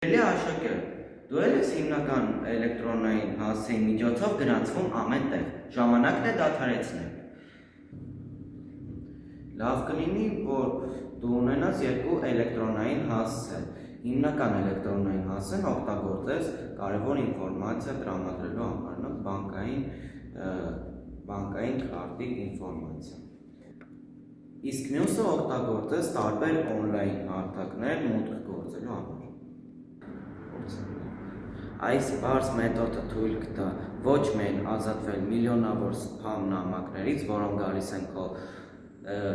Էլի աշակերտ, դու էլ ես հիմնական էլեկտրոնային հասցեի միջոցով գրանցվում ամեն տեղ, ժամանակն է դադարեցնել։ Լավ կլինի, որ դու ունենաս երկու էլեկտրոնային հասցե, հիմնական էլեկտրոնային հասցեն օգտագործես կարևոր ինֆորմացիա տրամադրելու համար, բանկային քարտի ինֆորմացիա։ Իսկ մյուսը օգտագործես տարբեր օնլայն հարթակներ մուտք գործելու համար։ Այս պարզ մեթոդը թույլ կտա ոչ միայն ազատվել միլիոնավոր սփամ նամակներից, որոնք գալիս են քո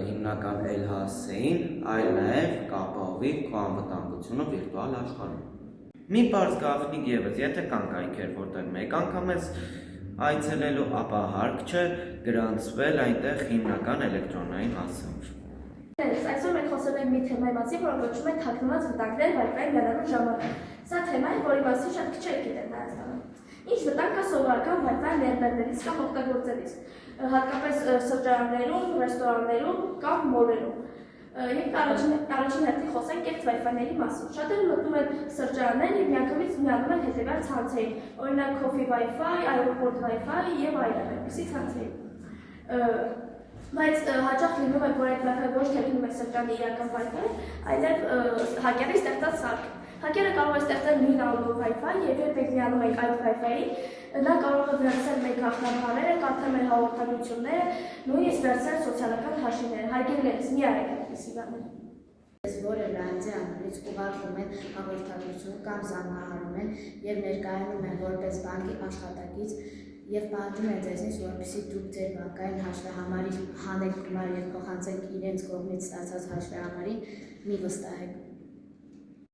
հիմնական հասցեին, այլ նաև կապահովի քո անվտանգությունը վիրտուալ աշխարհում։ Մի պարզ գաղտնիք ևս, եթե կան կայքեր, որտեղ մեկ անգամ ես այցելելու, ապա հարկ չէ գրանցվել այնտեղ հիմնական էլեկտրոնային հասցեով։ Այսօր մենք խոսելու ենք մի թեմայի մասին, որը կոչվում է թաքնված վտանգներ Wi-Fi լրանում ժամանակ։ Սա թեմա է, որի մասին շատ քիչ գիտեն Հայաստանում։ Ինչ վտանգ կա սովորական Wi-Fi ներբեռնելիս կամ օգտագործելիս, հատկապես սրճարաններում, ռեստորաններում կամ մոլերում։ Եվ առաջին հերթին խոսենք կեղծ Wi-Fi-ների մասին։ Շատերը մտնում են սրճարաններ և միանգամից միանում են հետևյալ ցանցերին, օրինակ Coffee Wi-Fi, Aeroport Wi-Fi և այլն այդպիսի ցանցերին։ Բայց հաճախ լինում է, որ այդ Wi-Fi ոչ թե լինում է սրճարանի իրական Wi-Fi, այլև հակերի ստեղծած սարք։ Հակերը կարող է ստեղծել նույն անունով Wi-Fi և երբ եք միանում եք այդ Wi-Fi-ին, նա կարող է վերցնել մեր գաղտնաբանները, կարդալ մեր հաղորդագրությունները, նույնիսկ վերցնել սոցիալական հաշիվները, հարգելի լեզվի մի արեք այդպիսի բաներ։ Որևէ անձի անունից ուղարկում են հաղորդագրություն կամ զանգահարում են և ներկայանում են որպես բանկի աշխատակից և պահանջում են ձեզնից, որպեսզի դուք ձեր բանկային հաշվեհամարի հանեք գումար և փոխանցեք իրենց կողմից ստացած հաշվեհամարին, մի վստահեք։